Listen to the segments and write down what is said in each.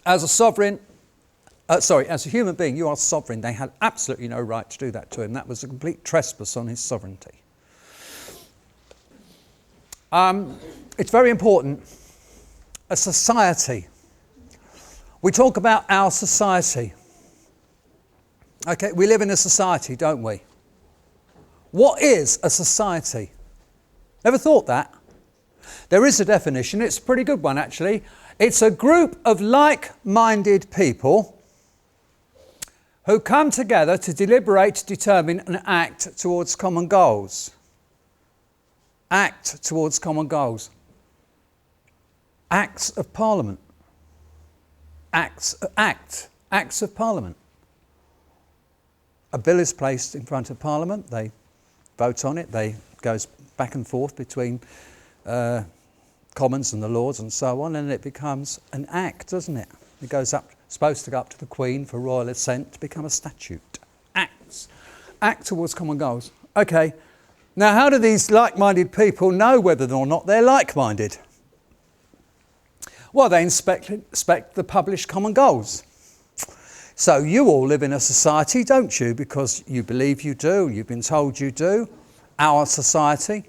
as a human being, you are sovereign. They had absolutely no right to do that to him. That was a complete trespass on his sovereignty. It's very important. A society. We talk about our society. Okay, we live in a society, don't we? What is a society? Ever thought that? There is a definition. It's a pretty good one, actually. It's a group of like-minded people who come together to deliberate, determine and act towards common goals. Act towards common goals. Acts of Parliament. Acts of Parliament. A bill is placed in front of Parliament. They vote on it. They goes back and forth between Commons and the Lords and so on, and it becomes an act, doesn't it? It goes up, supposed to go up to the Queen for royal assent to become a statute. Acts. Act towards common goals. Okay. Now, how do these like-minded people know whether or not they're like-minded? Well, they inspect the published common goals. So you all live in a society, don't you? Because you believe you do, you've been told you do. Our society.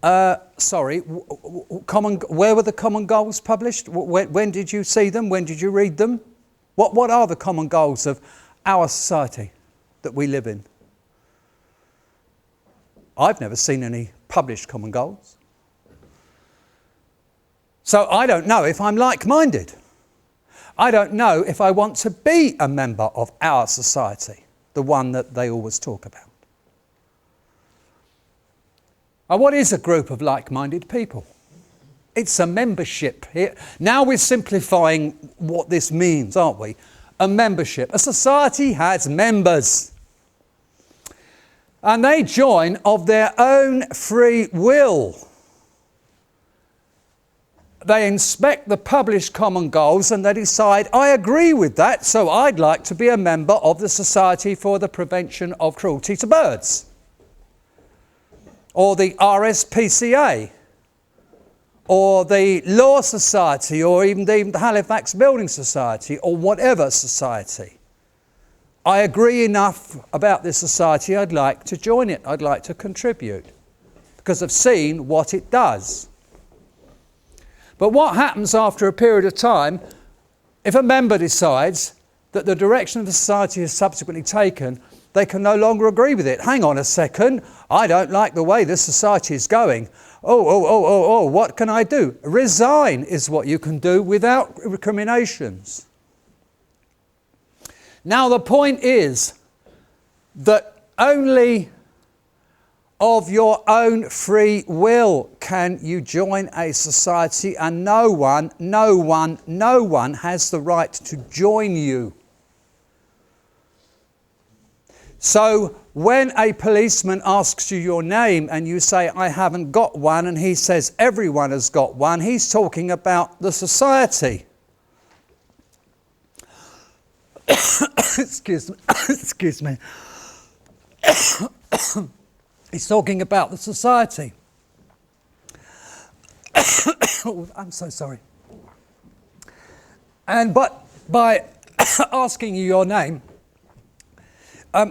Where were the common goals published? When did you see them? When did you read them? What are the common goals of our society that we live in? I've never seen any published common goals. So I don't know if I'm like-minded. I don't know if I want to be a member of our society, the one that they always talk about. Now, what is a group of like-minded people? It's a membership. Now we're simplifying what this means, aren't we? A membership. A society has members. And they join of their own free will. They inspect the published common goals and they decide, I agree with that, so I'd like to be a member of the Society for the Prevention of Cruelty to Birds. Or the RSPCA. Or the Law Society, or even the Halifax Building Society, or whatever society. I agree enough about this society, I'd like to join it, I'd like to contribute, because I've seen what it does. But what happens after a period of time, if a member decides that the direction of the society is subsequently taken, they can no longer agree with it. Hang on a second, I don't like the way this society is going. Oh, what can I do? Resign is what you can do without recriminations. Now the point is that only of your own free will can you join a society, and no one has the right to join you. So when a policeman asks you your name and you say, I haven't got one, and he says everyone has got one, he's talking about the society. Excuse me. He's talking about the society. Oh, I'm so sorry. But by asking you your name,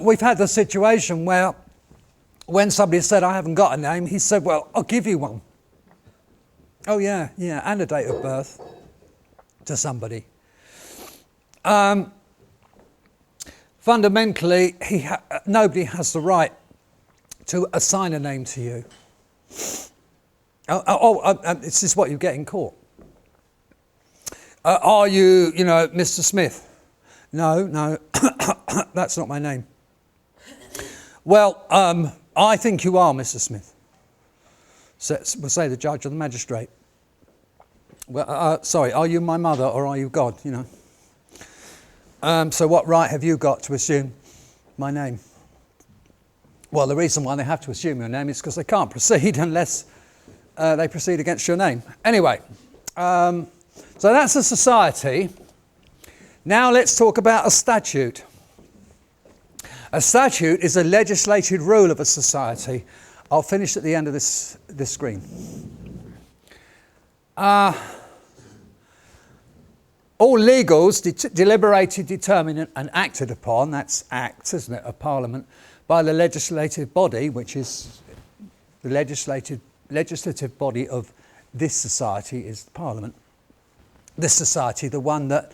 we've had the situation where when somebody said, I haven't got a name, he said, well, I'll give you one. Oh, yeah, and a date of birth to somebody. Fundamentally, nobody has the right to assign a name to you. This is what you get in court. Are you, Mr. Smith? No, that's not my name. Well, I think you are, Mr. Smith. We'll say the judge or the magistrate. Well, sorry, are you my mother or are you God, So what right have you got to assume my name? Well, the reason why they have to assume your name is because they can't proceed unless they proceed against your name. Anyway, so that's a society. Now let's talk about a statute. A statute is a legislated rule of a society. I'll finish at the end of this screen. all legals deliberated, determined and acted upon, that's act, isn't it, of Parliament, by the legislative body, which is the legislative body of this society is Parliament. This society, the one that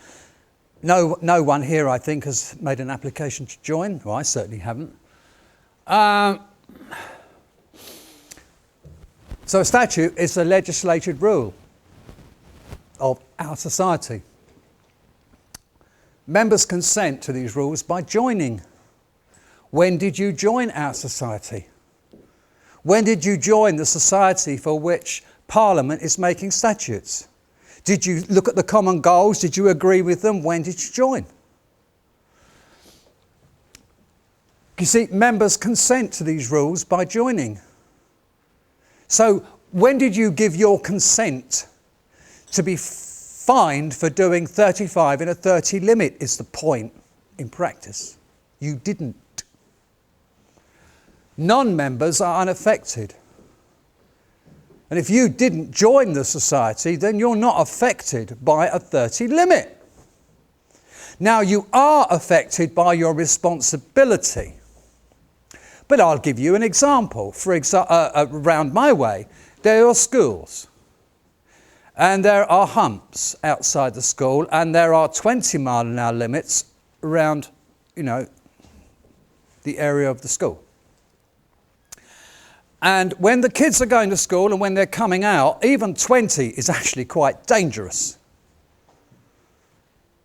no one here, I think, has made an application to join. Well, I certainly haven't. So a statute is a legislated rule of our society. Members consent to these rules by joining. When did you join our society? When did you join the society for which Parliament is making statutes? Did you look at the common goals? Did you agree with them? When did you join? You see, members consent to these rules by joining. So when did you give your consent to be fined for doing 35 in a 30 limit is the point in practice. You didn't. Non-members are unaffected. And if you didn't join the society, then you're not affected by a 30 limit. Now, you are affected by your responsibility. But I'll give you an example. Around my way, there are schools. And there are humps outside the school. And there are 20-mile-an-hour limits around, the area of the school. And when the kids are going to school and when they're coming out, even 20 is actually quite dangerous.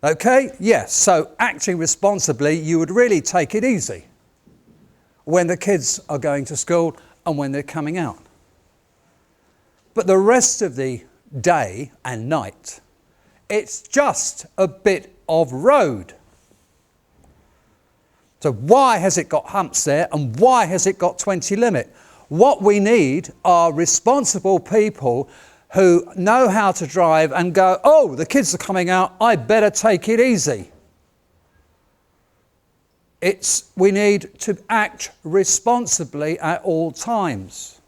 Okay? Yes, so acting responsibly, you would really take it easy when the kids are going to school and when they're coming out. But the rest of the day and night, it's just a bit of road. So why has it got humps there and why has it got 20 limit? What we need are responsible people who know how to drive and go, oh, the kids are coming out, I better take it easy. We need to act responsibly at all times.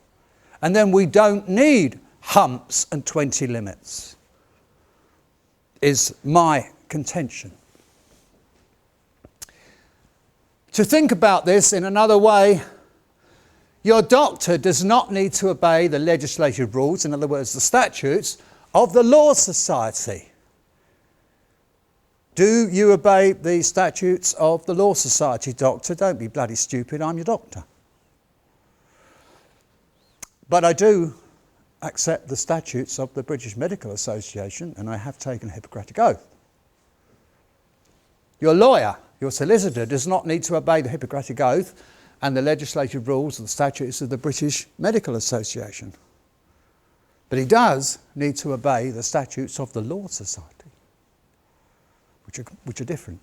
And then we don't need humps and 20 limits, is my contention. To think about this in another way, your doctor does not need to obey the legislative rules, in other words, the statutes, of the Law Society. Do you obey the statutes of the Law Society, doctor? Don't be bloody stupid, I'm your doctor. But I do accept the statutes of the British Medical Association, and I have taken a Hippocratic oath. Your lawyer, your solicitor, does not need to obey the Hippocratic oath and the legislative rules and the statutes of the British Medical Association. But he does need to obey the statutes of the Law Society, which are different.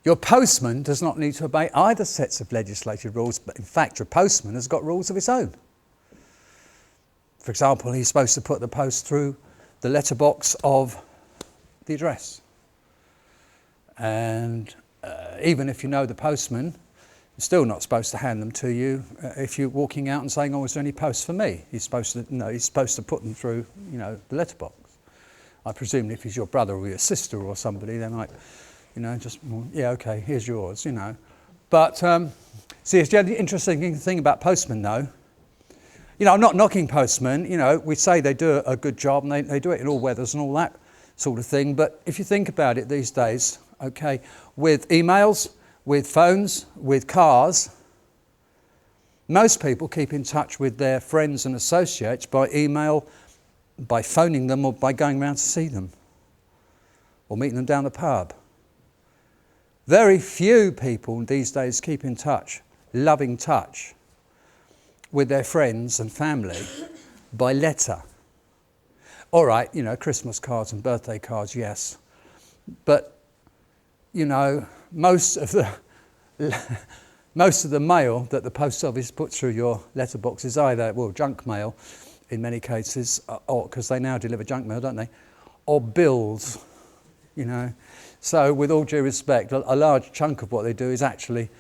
Your postman does not need to obey either sets of legislative rules, but in fact your postman has got rules of his own. For example, he's supposed to put the post through the letterbox of the address. And even if you know the postman, you're still not supposed to hand them to you if you're walking out and saying, oh, is there any posts for me? He's supposed to put them through, the letterbox. I presume if he's your brother or your sister or somebody, they might, okay, here's yours, But, see, it's the interesting thing about postmen, though. I'm not knocking postmen, we say they do a good job and they do it in all weathers and all that sort of thing. But if you think about it these days, okay, with emails, with phones, with cars, most people keep in touch with their friends and associates by email, by phoning them or by going round to see them or meeting them down the pub. Very few people these days keep in touch, loving touch, with their friends and family by letter. All right, Christmas cards and birthday cards, yes. But, most of the mail that the post office puts through your letterbox is either, junk mail in many cases, or because they now deliver junk mail, don't they? Or bills, So with all due respect, a large chunk of what they do is actually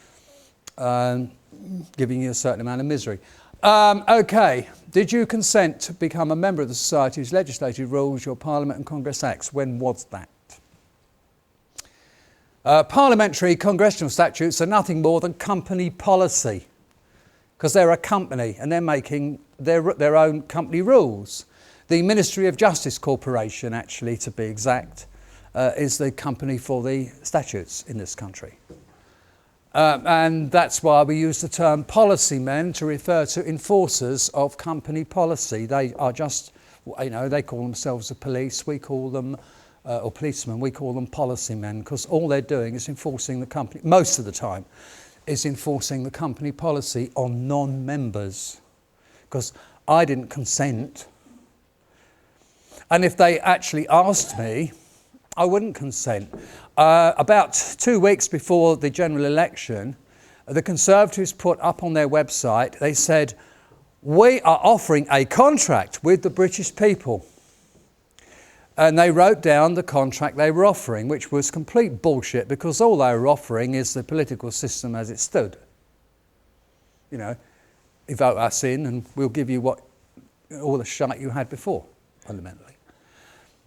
giving you a certain amount of misery. Okay. Did you consent to become a member of the society whose legislative rules your Parliament and Congress acts? When was that? Parliamentary congressional statutes are nothing more than company policy, because they're a company and they're making their own company rules. The Ministry of Justice Corporation, actually, to be exact, is the company for the statutes in this country. And that's why we use the term policy men to refer to enforcers of company policy. They are just, they call themselves the police, we call them, or policemen, we call them policy men, because all they're doing is enforcing the company, most of the time, is enforcing the company policy on non-members. Because I didn't consent. And if they actually asked me, I wouldn't consent. About 2 weeks before the general election, the Conservatives put up on their website, they said, we are offering a contract with the British people. And they wrote down the contract they were offering, which was complete bullshit, because all they were offering is the political system as it stood. You vote us in and we'll give you all the shite you had before, fundamentally.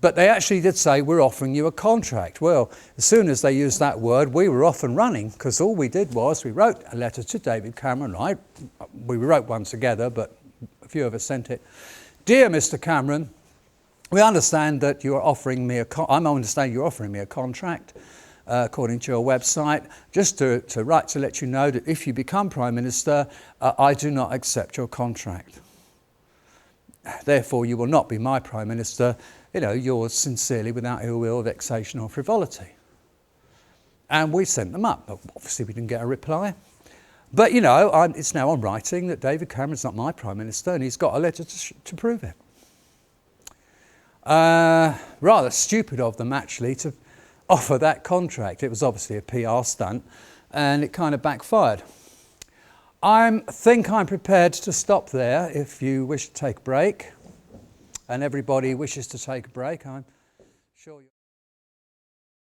But they actually did say, we're offering you a contract. Well, as soon as they used that word, we were off and running, because all we did was we wrote a letter to David Cameron. We wrote one together, but a few of us sent it. Dear Mr. Cameron, we understand that you're offering me you're offering me a contract, according to your website, just to let you know that if you become Prime Minister, I do not accept your contract. Therefore, you will not be my Prime Minister. Yours sincerely, without ill will, vexation or frivolity. And we sent them up, but obviously we didn't get a reply. But, it's now on writing that David Cameron's not my Prime Minister, and he's got a letter to prove it. Rather stupid of them, actually, to offer that contract. It was obviously a PR stunt, and it kind of backfired. I think I'm prepared to stop there if you wish to take a break. And everybody wishes to take a break, I'm sure you